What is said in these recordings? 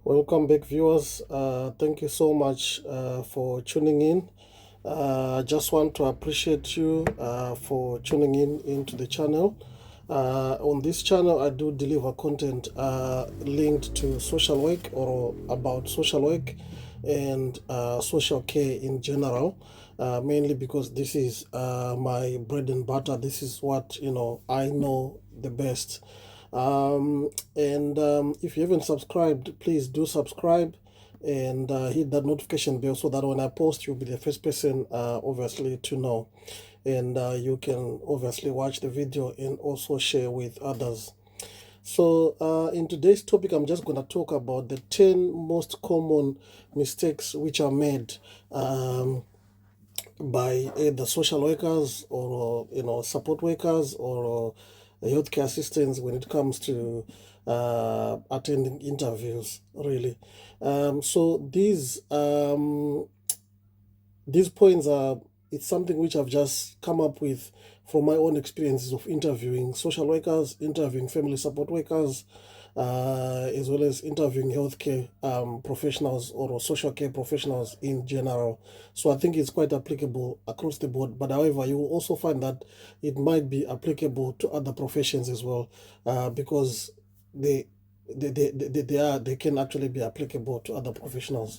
Welcome back, viewers. Thank you so much for tuning in. I just want to appreciate you for tuning in into the channel. On this channel, I do deliver content linked to social work or about social work and social care in general. Mainly because this is my bread and butter. This is what I know the best. And if you haven't subscribed, please do subscribe and hit that notification bell so that when I post, you'll be the first person, obviously, to know. And you can obviously watch the video and also share with others. So, in today's topic, I'm just going to talk about the 10 most common mistakes which are made by either social workers or support workers or healthcare assistants when it comes to attending interviews. Really, so these points are it's something which I've just come up with from my own experiences of interviewing social workers, interviewing family support workers, as well as interviewing healthcare professionals or social care professionals in general. So I think it's quite applicable across the board. But however, you will also find that it might be applicable to other professions as well, because they they can actually be applicable to other professionals.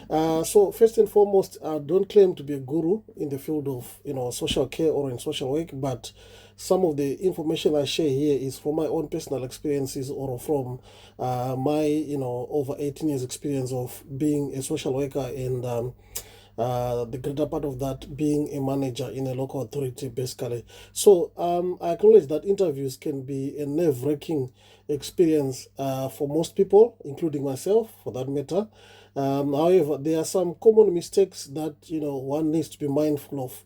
So first and foremost, I don't claim to be a guru in the field of social care or in social work, but some of the information I share here is from my own personal experiences or from my over 18 years experience of being a social worker and the greater part of that being a manager in a local authority, basically. So I acknowledge that interviews can be a nerve-wracking experience for most people, including myself, for that matter. However, there are some common mistakes that one needs to be mindful of,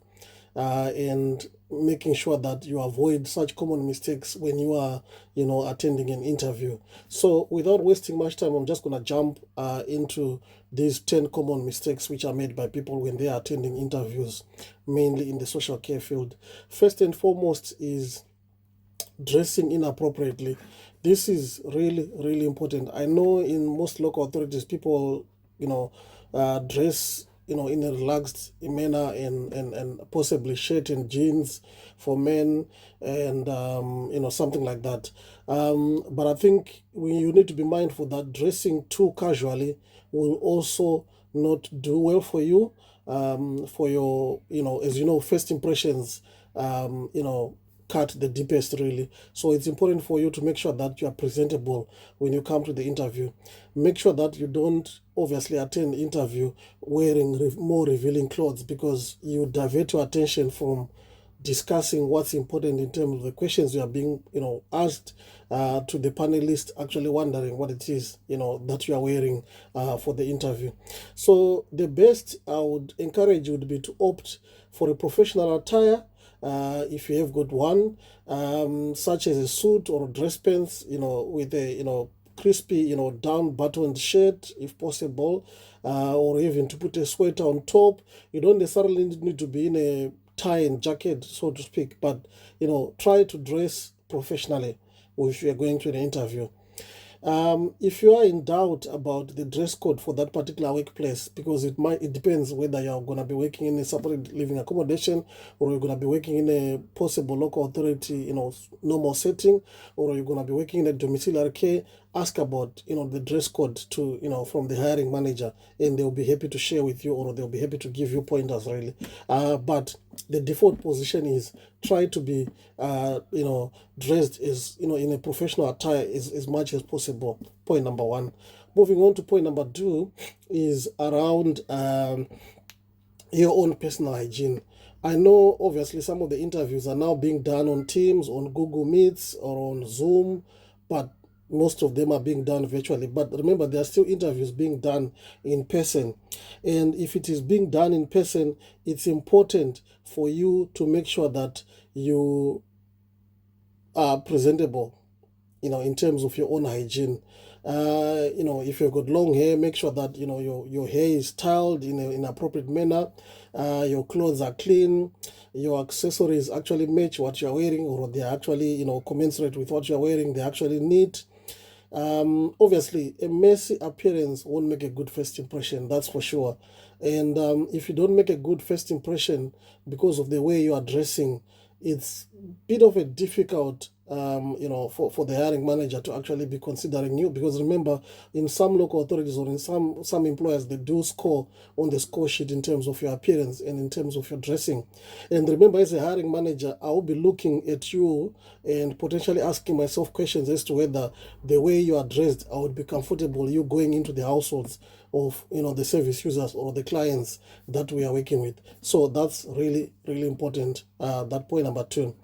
and making sure that you avoid such common mistakes when you are attending an interview. So without wasting much time, I'm just going to jump into these 10 common mistakes which are made by people when they are attending interviews, mainly in the social care field. First and foremost is dressing inappropriately. This is really, really important. I know in most local authorities, people, dress, in a relaxed manner and possibly shirt and jeans for men and, something like that. But I think you need to be mindful that dressing too casually will also not do well for you, for your, as you know, first impressions, cut the deepest, really. So it's important for you to make sure that you are presentable when you come to the interview. Make sure that you don't obviously attend the interview wearing more revealing clothes, because you divert your attention from discussing what's important in terms of the questions you are being asked, to the panelists actually wondering what it is that you are wearing for the interview. So the best I would encourage would be to opt for a professional attire, if you have got one, such as a suit or dress pants, with a crispy, down buttoned shirt if possible, or even to put a sweater on top. You don't necessarily need to be in a tie and jacket, so to speak, but try to dress professionally if you are going to an interview. If you are in doubt about the dress code for that particular workplace, because it depends whether you're going to be working in a supported living accommodation, or you're going to be working in a possible local authority, normal setting, or you're going to be working in a domiciliary care. Ask about the dress code to from the hiring manager, and they'll be happy to share with you, or they'll be happy to give you pointers, really. But the default position is try to be dressed as in a professional attire as much as possible. Point number one. Moving on to point number two is around your own personal hygiene. I know obviously some of the interviews are now being done on Teams, on Google Meets, or on Zoom, but most of them are being done virtually. But remember, there are still interviews being done in person. And if it is being done in person, it's important for you to make sure that you are presentable, in terms of your own hygiene. If you've got long hair, make sure that your hair is styled in an appropriate manner. Your clothes are clean. Your accessories actually match what you're wearing, or they're actually commensurate with what you're wearing. They're actually neat. Obviously, a messy appearance won't make a good first impression, that's for sure. And if you don't make a good first impression because of the way you are dressing, it's a bit of a difficult, for the hiring manager to actually be considering you. Because remember, in some local authorities or in some employers, they do score on the score sheet in terms of your appearance and in terms of your dressing. And remember, as a hiring manager, I will be looking at you and potentially asking myself questions as to whether the way you are dressed, I would be comfortable you going into the households of the service users or the clients that we are working with. So that's really, really important. That point number 2.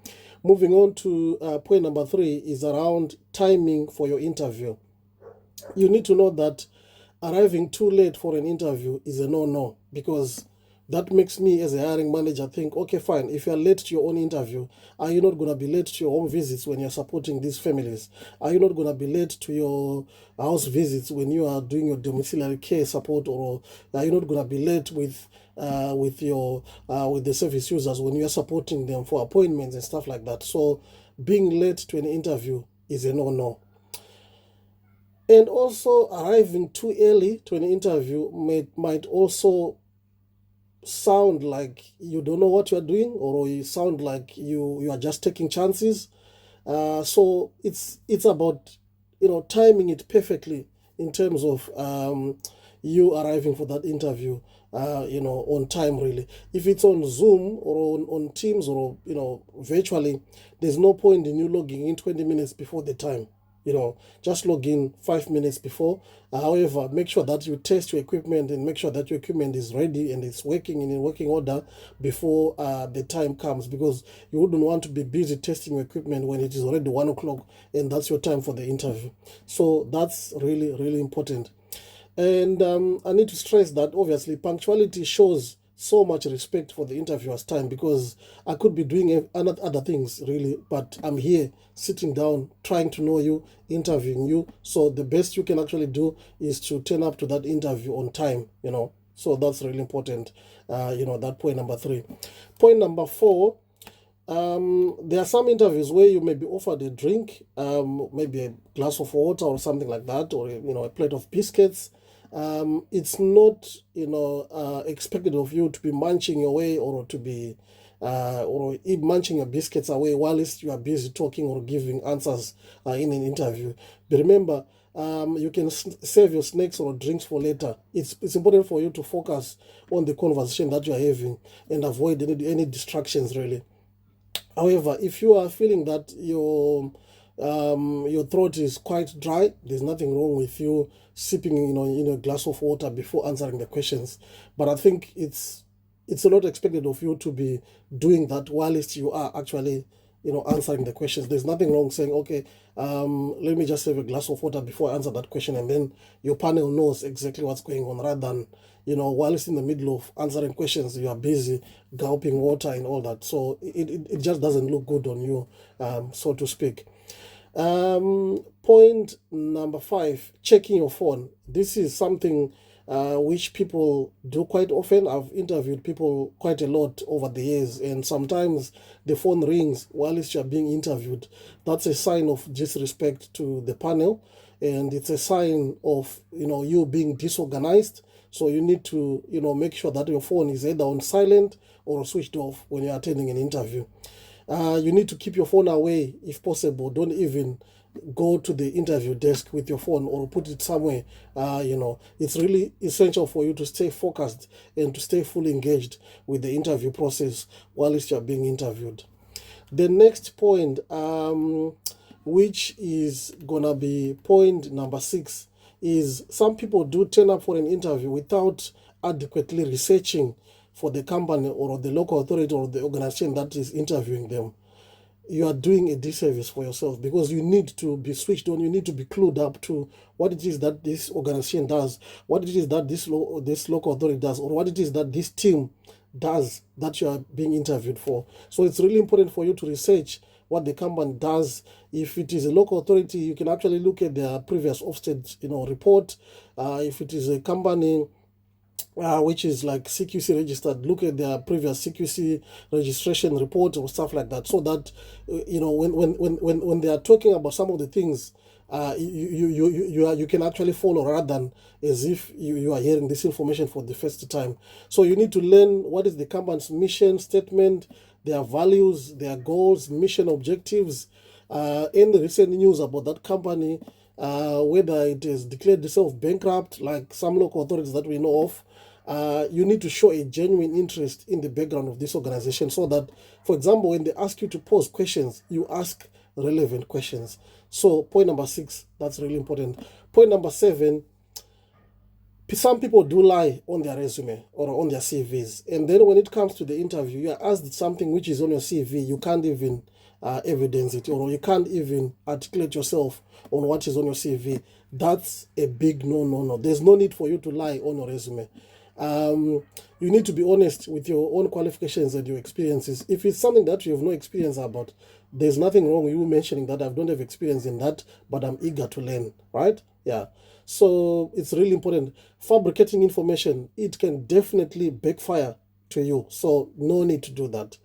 Moving on to point number 3 is around timing for your interview. You need to know that arriving too late for an interview is a no-no, because that makes me as a hiring manager think, okay, fine, if you're late to your own interview, are you not going to be late to your home visits when you're supporting these families? Are you not going to be late to your house visits when you are doing your domiciliary care support? Or are you not going to be late with the service users when you are supporting them for appointments and stuff like that? So being late to an interview is a no-no. And also, arriving too early to an interview might also sound like you don't know what you're doing, or you sound like you are just taking chances. So it's about timing it perfectly in terms of you arriving for that interview on time. Really, if it's on Zoom or on Teams or virtually, there's no point in you logging in 20 minutes before the time. Just log in 5 minutes before. However, make sure that you test your equipment and make sure that your equipment is ready and it's working in working order before the time comes, because you wouldn't want to be busy testing your equipment when it is already 1 o'clock and that's your time for the interview. So that's really, really important. And I need to stress that obviously punctuality shows so much respect for the interviewer's time, because I could be doing other things really, but I'm here sitting down trying to know you, interviewing you. So the best you can actually do is to turn up to that interview on time. So that's really important. That point number 3. Point number 4. There are some interviews where you may be offered a drink, maybe a glass of water or something like that, or a plate of biscuits. It's not expected of you to be munching your way, or to be or munching your biscuits away whilst you are busy talking or giving answers in an interview. But remember, you can save your snacks or drinks for later. It's important for you to focus on the conversation that you are having and avoid any distractions really. However, if you are feeling that your throat is quite dry, there's nothing wrong with you sipping in a glass of water before answering the questions. But I think it's a lot expected of you to be doing that whilst you are actually answering the questions. There's nothing wrong saying, okay, let me just have a glass of water before I answer that question, and then your panel knows exactly what's going on, rather than whilst in the middle of answering questions you are busy gulping water and all that. So it just doesn't look good on you, so to speak. Point number 5, checking your phone. This is something which people do quite often. I've interviewed people quite a lot over the years, and sometimes the phone rings whilst you're being interviewed. That's a sign of disrespect to the panel, and it's a sign of you being disorganized. So you need to make sure that your phone is either on silent or switched off when you're attending an interview. You need to keep your phone away if possible. Don't even go to the interview desk with your phone or put it somewhere. It's really essential for you to stay focused and to stay fully engaged with the interview process whilst you're being interviewed. The next point, which is gonna be point number 6, is some people do turn up for an interview without adequately researching for the company or the local authority or the organization that is interviewing them. You are doing a disservice for yourself, because you need to be switched on. You need to be clued up to what it is that this organization does, what it is that this local authority does, or what it is that this team does that you are being interviewed for. So it's really important for you to research what the company does. If it is a local authority, you can actually look at their previous Ofsted report. If it is a company which is like CQC registered, look at their previous CQC registration report or stuff like that, so that when they are talking about some of the things you can actually follow rather than as if you are hearing this information for the first time. So you need to learn what is the company's mission statement, their values, their goals, mission objectives, any recent news about that company, whether it has declared itself bankrupt, like some local authorities that we know of. You need to show a genuine interest in the background of this organization so that, for example, when they ask you to pose questions, you ask relevant questions. So point number 6, that's really important. Point number 7, some people do lie on their resume or on their CVs. And then when it comes to the interview, you are asked something which is on your CV, you can't even evidence it, or you can't even articulate yourself on what is on your CV. That's a big no. There's no need for you to lie on your resume. You need to be honest with your own qualifications and your experiences. If it's something that you have no experience about, there's nothing wrong with you mentioning that I don't have experience in that, but I'm eager to learn, right? Yeah. So it's really important. Fabricating information, it can definitely backfire to you. So no need to do that.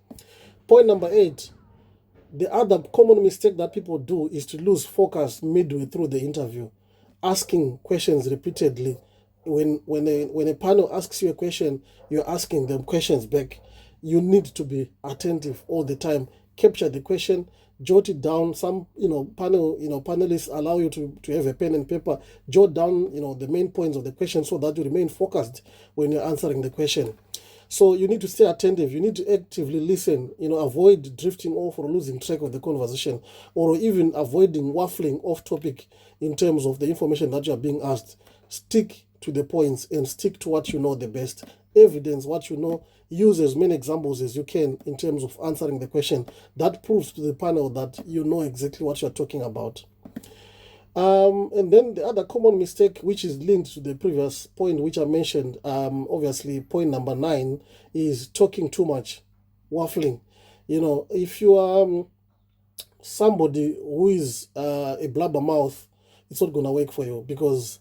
Point number 8, the other common mistake that people do is to lose focus midway through the interview, asking questions repeatedly. When a panel asks you a question, you're asking them questions back. You need to be attentive all the time. Capture the question, jot it down. Some panelists allow you to have a pen and paper, jot down the main points of the question so that you remain focused when you're answering the question. So you need to stay attentive. You need to actively listen, avoid drifting off or losing track of the conversation, or even avoiding waffling off topic in terms of the information that you are being asked. Stick to the points and stick to what you know the best. Evidence what you know. Use as many examples as you can in terms of answering the question. That proves to the panel that you know exactly what you're talking about. And then the other common mistake, which is linked to the previous point which I mentioned, obviously point number 9, is talking too much, waffling. If you are somebody who is a blabbermouth, it's not gonna work for you, because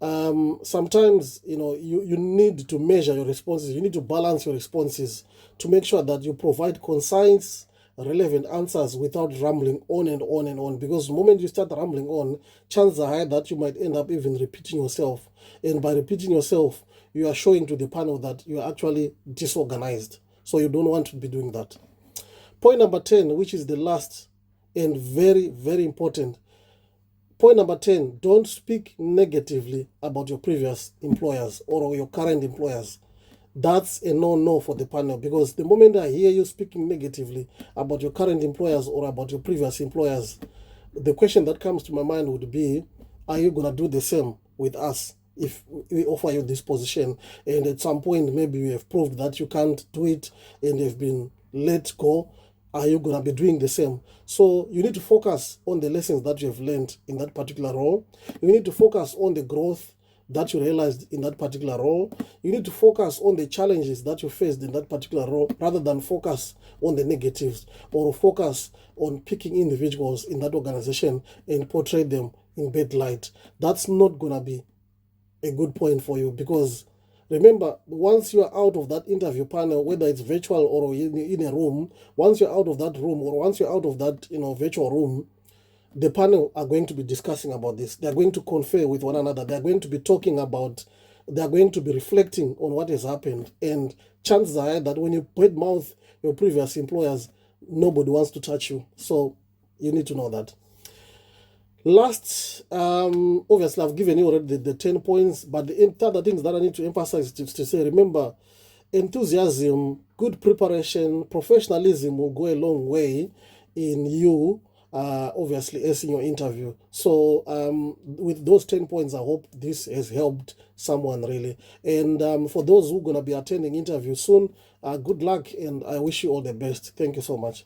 sometimes you need to measure your responses. You need to balance your responses to make sure that you provide concise, relevant answers without rambling on and on and on, because the moment you start rambling on, chances are high that you might end up even repeating yourself, and by repeating yourself, you are showing to the panel that you are actually disorganized. So you don't want to be doing that. Point number 10, which is the last and very, very important. Point number 10, don't speak negatively about your previous employers or your current employers. That's a no for the panel, because the moment I hear you speaking negatively about your current employers or about your previous employers, the question that comes to my mind would be, are you going to do the same with us if we offer you this position? And at some point, maybe you have proved that you can't do it and you've been let go. Are you going to be doing the same? So you need to focus on the lessons that you have learned in that particular role. You need to focus on the growth that you realized in that particular role. You need to focus on the challenges that you faced in that particular role, rather than focus on the negatives or focus on picking individuals in that organization and portray them in bad light. That's not going to be a good point for you, because remember, once you are out of that interview panel, whether it's virtual or in a room, once you're out of that room, or once you're out of that virtual room, the panel are going to be discussing about this. They're going to confer with one another. They're going to be talking about, they're going to be reflecting on what has happened. And chances are that when you badmouth your previous employers, nobody wants to touch you. So you need to know that. Last, obviously I've given you already the 10 points, but the other things that I need to emphasize is to say, remember, enthusiasm, good preparation, professionalism will go a long way in you obviously acing your interview. So with those 10 points, I hope this has helped someone really. And for those who are going to be attending interview soon, good luck, and I wish you all the best. Thank you so much.